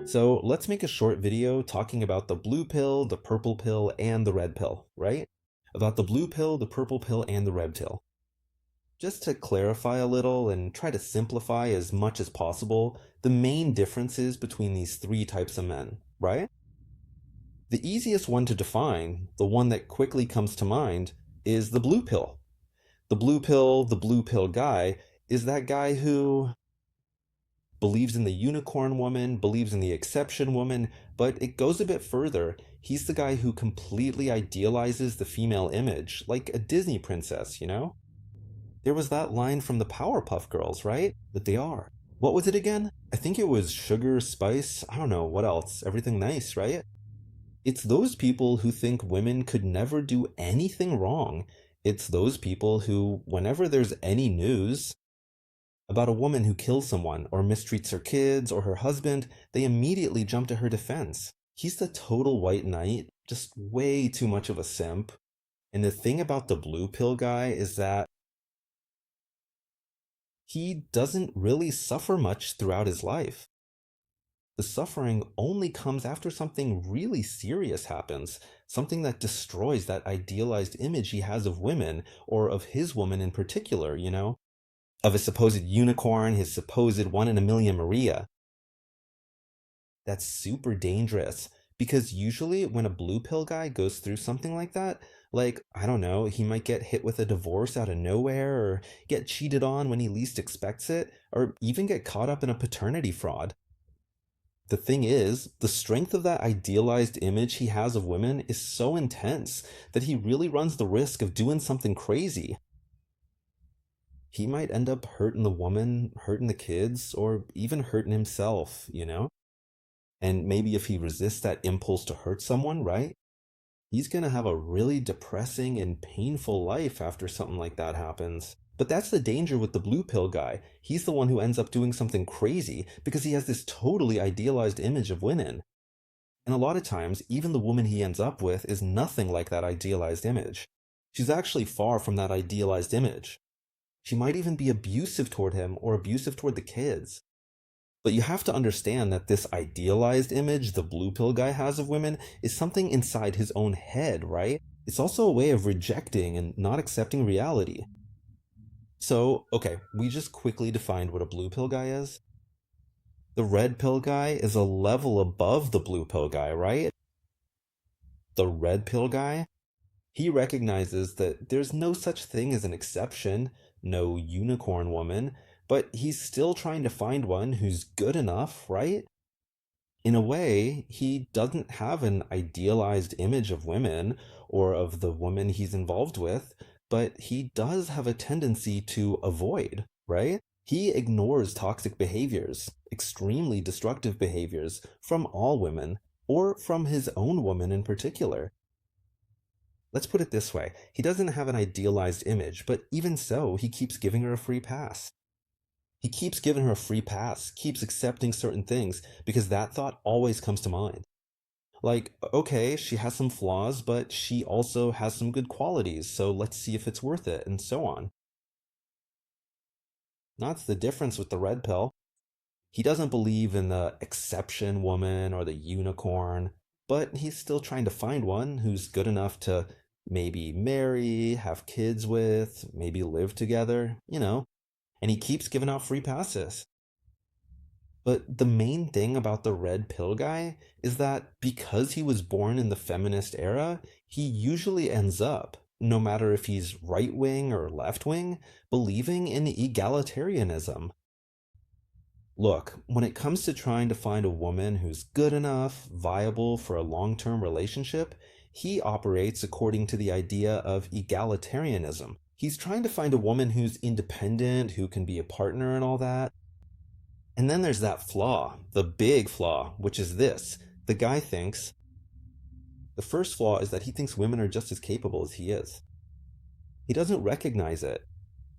So let's make a short video talking about the blue pill, the purple pill, and the red pill, right? About the blue pill, the purple pill, and the red pill. Just to clarify a little and try to simplify as much as possible the main differences between these three types of men, right? The easiest one to define, the one that quickly comes to mind, is the blue pill. The blue pill guy, is that guy who believes in the unicorn woman, believes in the exception woman, but it goes a bit further. He's the guy who completely idealizes the female image, like a Disney princess, you know? There was that line from the Powerpuff Girls, right? That they are. What was it again? I think it was sugar, spice, I don't know, what else? Everything nice, right? It's those people who think women could never do anything wrong. It's those people who, whenever there's any news, about a woman who kills someone or mistreats her kids or her husband, they immediately jump to her defense. He's the total white knight, just way too much of a simp. And the thing about the blue pill guy is that he doesn't really suffer much throughout his life. The suffering only comes after something really serious happens, something that destroys that idealized image he has of women, or of his woman in particular, you know? Of his supposed unicorn, his supposed one in a million Maria. That's super dangerous because usually when a blue pill guy goes through something like that, like, I don't know, he might get hit with a divorce out of nowhere, or get cheated on when he least expects it, or even get caught up in a paternity fraud. The thing is, the strength of that idealized image he has of women is so intense that he really runs the risk of doing something crazy. He might end up hurting the woman, hurting the kids, or even hurting himself, you know? And maybe if he resists that impulse to hurt someone, right? He's gonna have a really depressing and painful life after something like that happens. But that's the danger with the blue pill guy. He's the one who ends up doing something crazy because he has this totally idealized image of women. And a lot of times, even the woman he ends up with is nothing like that idealized image. She's actually far from that idealized image. She might even be abusive toward him or abusive toward the kids. But you have to understand that this idealized image the blue pill guy has of women is something inside his own head, right? It's also a way of rejecting and not accepting reality. So, okay, we just quickly defined what a blue pill guy is. The red pill guy is a level above the blue pill guy, right? The red pill guy, he recognizes that there's no such thing as an exception, no unicorn woman, but he's still trying to find one who's good enough, right? In a way, he doesn't have an idealized image of women or of the woman he's involved with, but he does have a tendency to avoid, right? He ignores toxic behaviors, extremely destructive behaviors from all women, or from his own woman in particular. Let's put it this way, he doesn't have an idealized image, but even so, he keeps giving her a free pass. He keeps giving her a free pass, keeps accepting certain things, because that thought always comes to mind. Like, okay, she has some flaws, but she also has some good qualities, so let's see if it's worth it, and so on. That's the difference with the red pill. He doesn't believe in the exception woman or the unicorn, but he's still trying to find one who's good enough to maybe marry, have kids with, maybe live together, you know, and he keeps giving out free passes. But the main thing about the red pill guy is that because he was born in the feminist era, he usually ends up, no matter if he's right wing or left wing, believing in egalitarianism. Look, when it comes to trying to find a woman who's good enough, viable for a long term relationship, he operates according to the idea of egalitarianism. He's trying to find a woman who's independent, who can be a partner and all that. And then there's that flaw, the big flaw, which is this. The guy thinks, the first flaw is that he thinks women are just as capable as he is. He doesn't recognize it.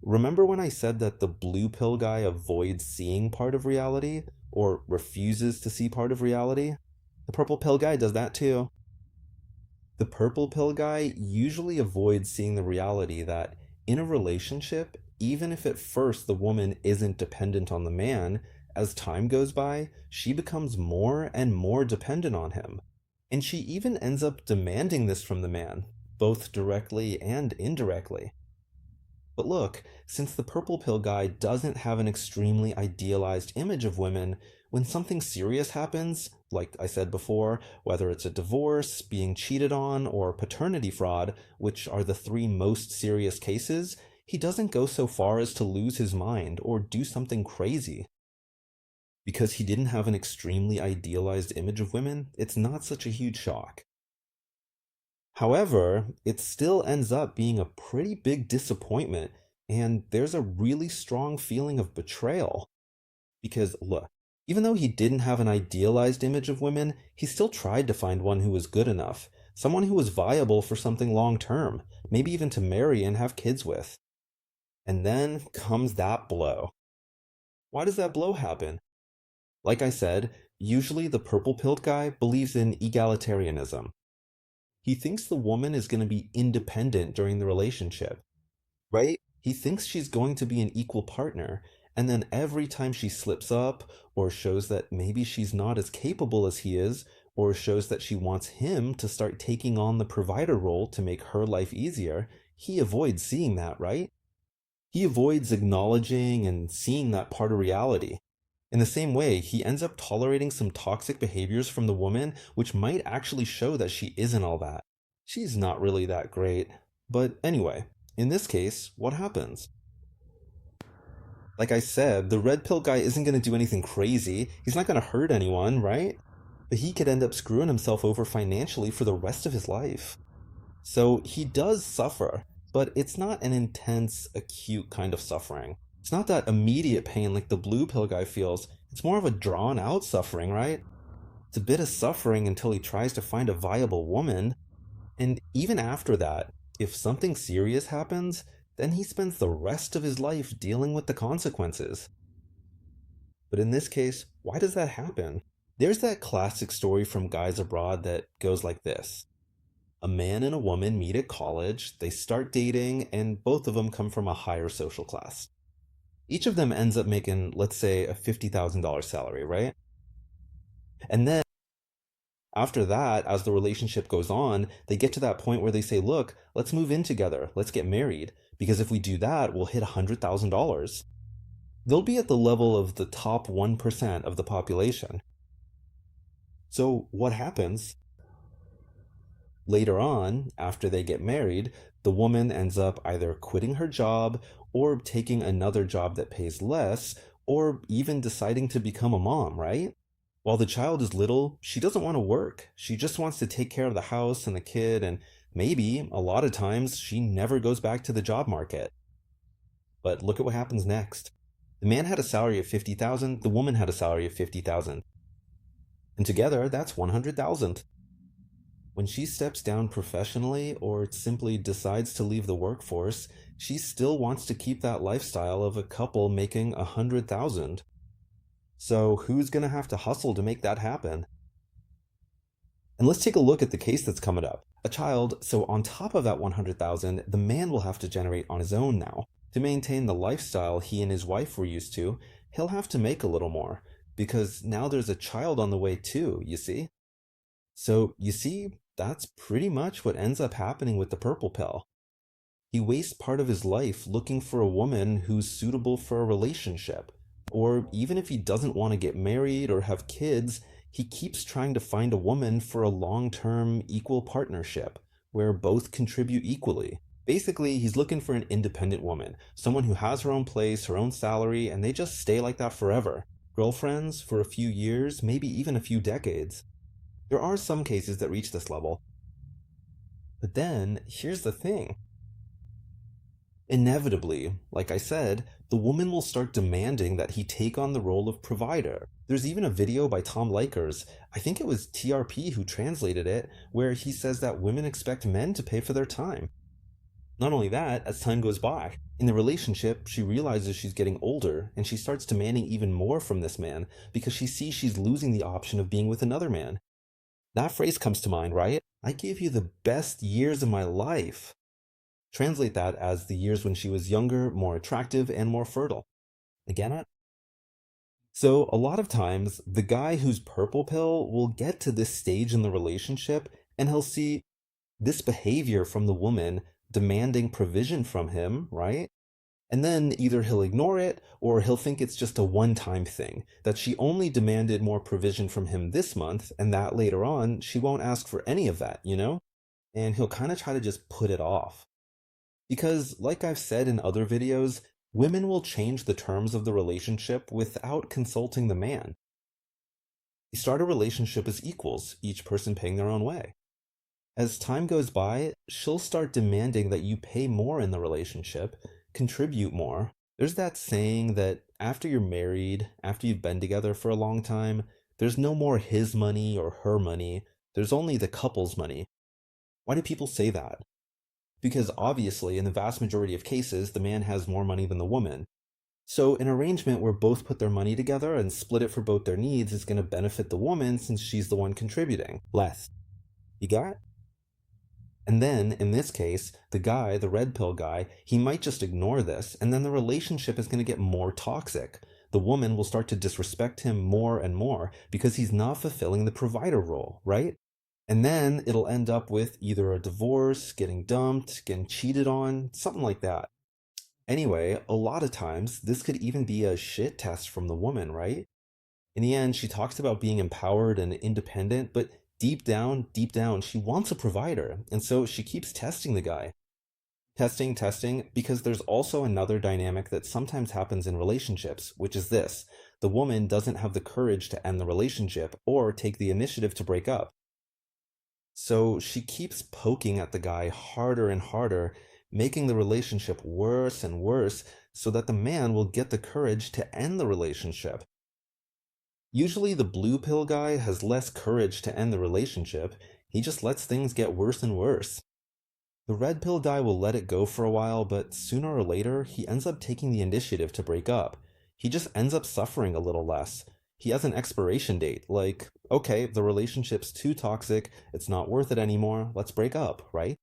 Remember when I said that the blue pill guy avoids seeing part of reality, or refuses to see part of reality? The purple pill guy does that too. The purple pill guy usually avoids seeing the reality that in a relationship, even if at first the woman isn't dependent on the man, As time goes by, she becomes more and more dependent on him. And she even ends up demanding this from the man, both directly and indirectly. But look, since the purple pill guy doesn't have an extremely idealized image of women, when something serious happens, like I said before, whether it's a divorce, being cheated on, or paternity fraud, which are the three most serious cases, he doesn't go so far as to lose his mind or do something crazy. Because he didn't have an extremely idealized image of women, it's not such a huge shock. However, it still ends up being a pretty big disappointment, and there's a really strong feeling of betrayal. Because, look, even though he didn't have an idealized image of women, he still tried to find one who was good enough, someone who was viable for something long term, maybe even to marry and have kids with. And then comes that blow. Why does that blow happen? Like I said, usually the purple pilled guy believes in egalitarianism. He thinks the woman is going to be independent during the relationship, right? He thinks she's going to be an equal partner, and then every time she slips up, or shows that maybe she's not as capable as he is, or shows that she wants him to start taking on the provider role to make her life easier, he avoids seeing that, right? He avoids acknowledging and seeing that part of reality. In the same way, he ends up tolerating some toxic behaviors from the woman, which might actually show that she isn't all that. She's not really that great. But anyway, in this case, what happens? Like I said, the red pill guy isn't going to do anything crazy. He's not going to hurt anyone, right? But he could end up screwing himself over financially for the rest of his life. So he does suffer, but it's not an intense, acute kind of suffering. It's not that immediate pain like the blue pill guy feels. It's more of a drawn out suffering, right? It's a bit of suffering until he tries to find a viable woman. And even after that, if something serious happens, then he spends the rest of his life dealing with the consequences. But in this case, why does that happen? There's that classic story from Guys Abroad that goes like this. A man and a woman meet at college, they start dating, and both of them come from a higher social class. Each of them ends up making, let's say, a $50,000 salary, right? And then after that, as the relationship goes on, they get to that point where they say, look, let's move in together, let's get married, because if we do that, we'll hit $100,000. They'll be at the level of the top 1% of the population. So, what happens? Later on, after they get married, the woman ends up either quitting her job or taking another job that pays less, or even deciding to become a mom, right? While the child is little, she doesn't want to work. She just wants to take care of the house and the kid, and maybe, a lot of times, she never goes back to the job market. But look at what happens next. The man had a salary of 50,000, the woman had a salary of 50,000. And together, that's 100,000. When she steps down professionally or simply decides to leave the workforce, she still wants to keep that lifestyle of a couple making 100,000. So who's going to have to hustle to make that happen? And let's take a look at the case that's coming up. A child, so on top of that 100,000, the man will have to generate on his own now. To maintain the lifestyle he and his wife were used to, he'll have to make a little more, because now there's a child on the way too, you see? So, you see, that's pretty much what ends up happening with the purple pill. He wastes part of his life looking for a woman who's suitable for a relationship. Or even if he doesn't want to get married or have kids, he keeps trying to find a woman for a long term, equal partnership where both contribute equally. Basically, he's looking for an independent woman, someone who has her own place, her own salary, and they just stay like that forever. Girlfriends for a few years, maybe even a few decades. There are some cases that reach this level. But then, here's the thing. Inevitably, like I said, the woman will start demanding that he take on the role of provider. There's even a video by Tom Likers, I think it was TRP who translated it, where he says that women expect men to pay for their time. Not only that, as time goes by, in the relationship, she realizes she's getting older and she starts demanding even more from this man because she sees she's losing the option of being with another man. That phrase comes to mind, right? I gave you the best years of my life. Translate that as the years when she was younger, more attractive, and more fertile. Again, it? So, a lot of times, the guy who's purple pill will get to this stage in the relationship and he'll see this behavior from the woman demanding provision from him, right? And then either he'll ignore it or he'll think it's just a one time thing, that she only demanded more provision from him this month and that later on she won't ask for any of that, you know? And he'll kind of try to just put it off. Because, like I've said in other videos, women will change the terms of the relationship without consulting the man. You start a relationship as equals, each person paying their own way. As time goes by, she'll start demanding that you pay more in the relationship, contribute more. There's that saying that after you're married, after you've been together for a long time, there's no more his money or her money, there's only the couple's money. Why do people say that? Because obviously, in the vast majority of cases, the man has more money than the woman. So, an arrangement where both put their money together and split it for both their needs is going to benefit the woman since she's the one contributing less. You got? And then, in this case, the guy, the red pill guy, he might just ignore this, and then the relationship is going to get more toxic. The woman will start to disrespect him more and more because he's not fulfilling the provider role, right? And then it'll end up with either a divorce, getting dumped, getting cheated on, something like that. Anyway, a lot of times, this could even be a shit test from the woman, right? In the end, she talks about being empowered and independent, but deep down, she wants a provider. And so she keeps testing the guy. Testing, testing, because there's also another dynamic that sometimes happens in relationships, which is this: the woman doesn't have the courage to end the relationship or take the initiative to break up. So she keeps poking at the guy harder and harder, making the relationship worse and worse so that the man will get the courage to end the relationship. Usually, the blue pill guy has less courage to end the relationship, he just lets things get worse and worse. The red pill guy will let it go for a while, but sooner or later, he ends up taking the initiative to break up. He just ends up suffering a little less. He has an expiration date, like, okay, the relationship's too toxic, it's not worth it anymore, let's break up, right?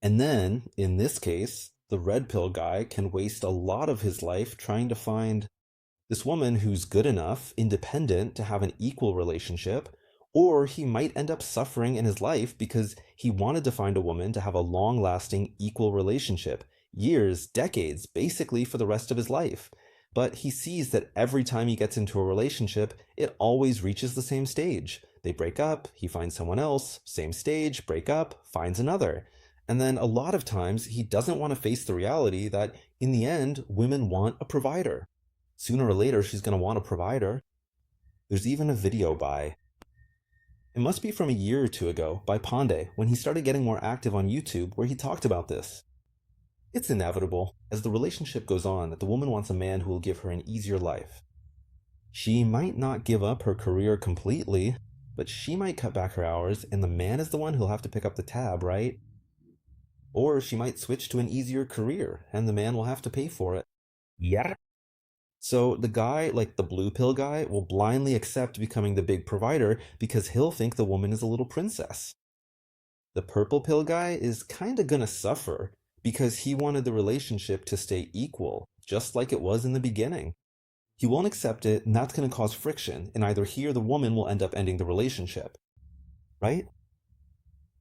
And then, in this case, the red pill guy can waste a lot of his life trying to find this woman who's good enough, independent to have an equal relationship, or he might end up suffering in his life because he wanted to find a woman to have a long lasting equal relationship, years, decades, basically for the rest of his life. But he sees that every time he gets into a relationship, it always reaches the same stage. They break up, he finds someone else, same stage, break up, finds another. And then a lot of times he doesn't want to face the reality that in the end, women want a provider. Sooner or later, she's going to want a provider. There's even a video by, it must be from a year or two ago, by Pandey, when he started getting more active on YouTube, where he talked about this. It's inevitable, as the relationship goes on, that the woman wants a man who will give her an easier life. She might not give up her career completely, but she might cut back her hours, and the man is the one who'll have to pick up the tab, right? Or she might switch to an easier career, and the man will have to pay for it. Yeah. So the guy, like the blue pill guy, will blindly accept becoming the big provider because he'll think the woman is a little princess. The purple pill guy is kinda gonna suffer because he wanted the relationship to stay equal, just like it was in the beginning. He won't accept it, and that's gonna cause friction, and either he or the woman will end up ending the relationship, right?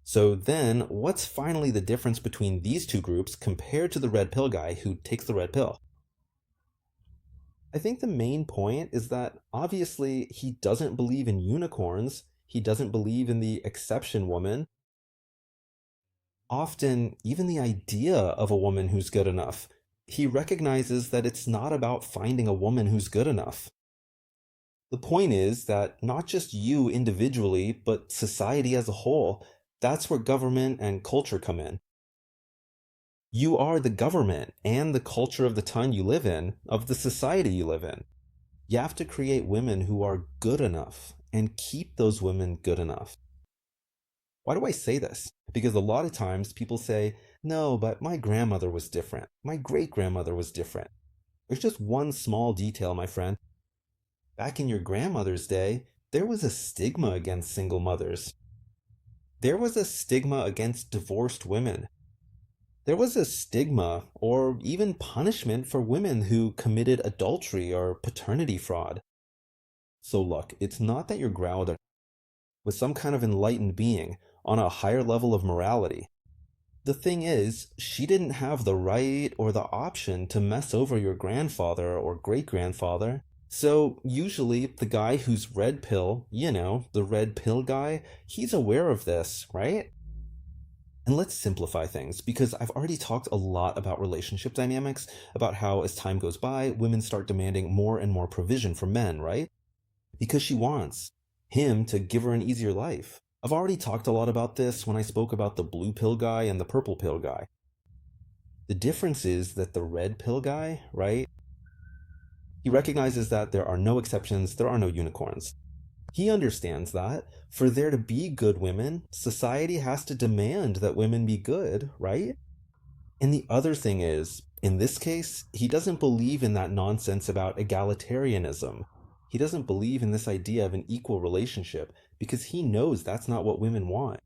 So then, what's finally the difference between these two groups compared to the red pill guy who takes the red pill? I think the main point is that obviously he doesn't believe in unicorns, he doesn't believe in the exception woman. Often, even the idea of a woman who's good enough. He recognizes that it's not about finding a woman who's good enough. The point is that not just you individually, but society as a whole, that's where government and culture come in. You are the government and the culture of the time you live in, of the society you live in. You have to create women who are good enough and keep those women good enough. Why do I say this? Because a lot of times people say, no, but my grandmother was different. My great grandmother was different. There's just one small detail, my friend. Back in your grandmother's day, there was a stigma against single mothers. There was a stigma against divorced women. There was a stigma or even punishment for women who committed adultery or paternity fraud. So look, it's not that you're growled with some kind of enlightened being on a higher level of morality. The thing is, she didn't have the right or the option to mess over your grandfather or great grandfather. So, usually, the guy who's red pill, the red pill guy, he's aware of this, right? And let's simplify things because I've already talked a lot about relationship dynamics, about how as time goes by, women start demanding more and more provision from men, right? Because she wants him to give her an easier life. I've already talked a lot about this when I spoke about the blue pill guy and the purple pill guy. The difference is that the red pill guy, right? He recognizes that there are no exceptions, there are no unicorns. He understands that for there to be good women, society has to demand that women be good, right? And the other thing is, in this case, he doesn't believe in that nonsense about egalitarianism. He doesn't believe in this idea of an equal relationship because he knows that's not what women want,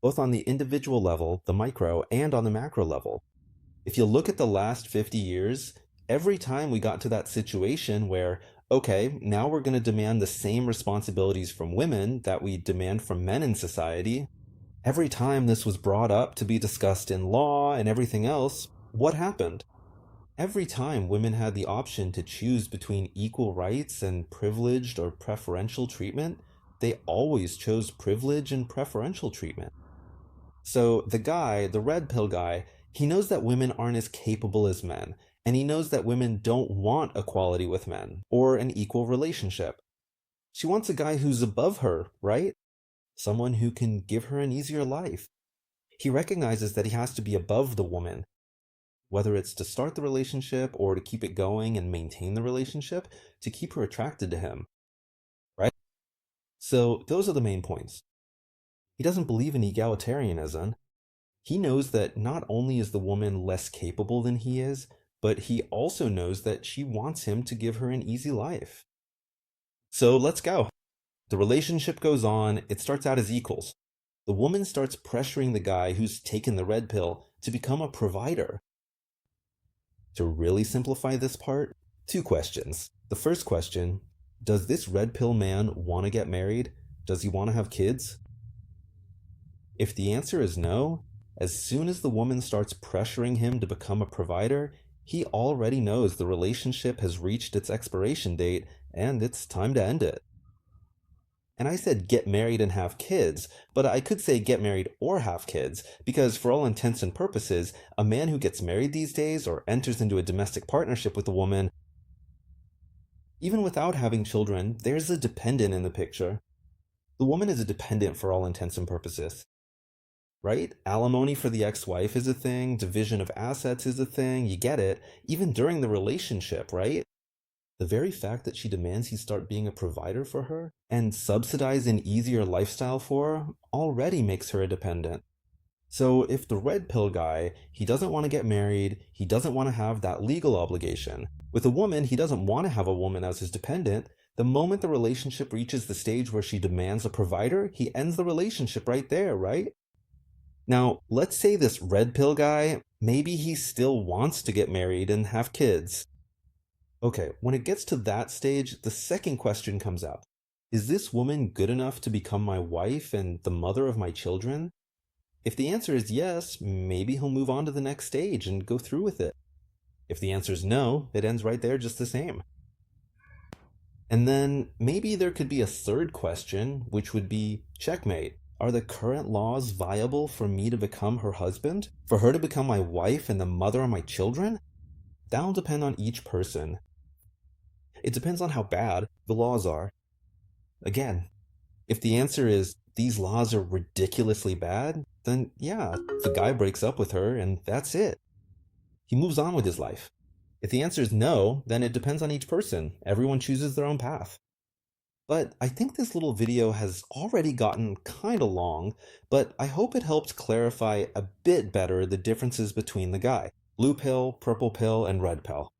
both on the individual level, the micro, and on the macro level. If you look at the last 50 years, every time we got to that situation where, okay, now we're going to demand the same responsibilities from women that we demand from men in society, every time this was brought up to be discussed in law and everything else, what happened? Every time women had the option to choose between equal rights and privileged or preferential treatment, they always chose privilege and preferential treatment. So the guy, the red pill guy, he knows that women aren't as capable as men, and he knows that women don't want equality with men or an equal relationship. She wants a guy who's above her, right? Someone who can give her an easier life. He recognizes that he has to be above the woman, whether it's to start the relationship or to keep it going and maintain the relationship, to keep her attracted to him, right? So those are the main points. He doesn't believe in egalitarianism. He knows that not only is the woman less capable than he is, but he also knows that she wants him to give her an easy life. So let's go. The relationship goes on, it starts out as equals. The woman starts pressuring the guy who's taken the red pill to become a provider. To really simplify this part, two questions. The first question, does this red pill man want to get married? Does he want to have kids? If the answer is no, as soon as the woman starts pressuring him to become a provider, he already knows the relationship has reached its expiration date and it's time to end it. And I said get married and have kids, but I could say get married or have kids, because for all intents and purposes, a man who gets married these days or enters into a domestic partnership with a woman, even without having children, there's a dependent in the picture. The woman is a dependent for all intents and purposes. Right? Alimony for the ex-wife is a thing, division of assets is a thing, you get it, even during the relationship, right? The very fact that she demands he start being a provider for her and subsidize an easier lifestyle for her already makes her a dependent. So if the red pill guy, he doesn't want to get married, he doesn't want to have that legal obligation. With a woman, he doesn't want to have a woman as his dependent. The moment the relationship reaches the stage where she demands a provider, he ends the relationship right there, right? Now, let's say this red pill guy, maybe he still wants to get married and have kids. Okay, when it gets to that stage, the second question comes up. Is this woman good enough to become my wife and the mother of my children? If the answer is yes, maybe he'll move on to the next stage and go through with it. If the answer is no, it ends right there just the same. And then maybe there could be a third question, which would be checkmate. Are the current laws viable for me to become her husband? For her to become my wife and the mother of my children? That'll depend on each person. It depends on how bad the laws are. Again, if the answer is these laws are ridiculously bad, then yeah, the guy breaks up with her and that's it. He moves on with his life. If the answer is no, then it depends on each person. Everyone chooses their own path. But I think this little video has already gotten kinda long, but I hope it helped clarify a bit better the differences between the guy. Blue pill, purple pill, and red pill.